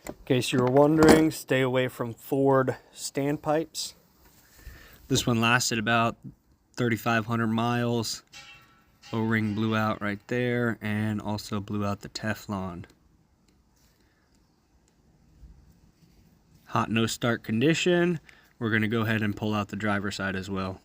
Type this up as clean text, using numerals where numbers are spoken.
In case you were wondering, stay away from Ford standpipes. This one lasted about 3,500 miles. O-ring blew out right there and also blew out the Teflon. Hot no start condition. We're going to go ahead and pull out the driver's side as well.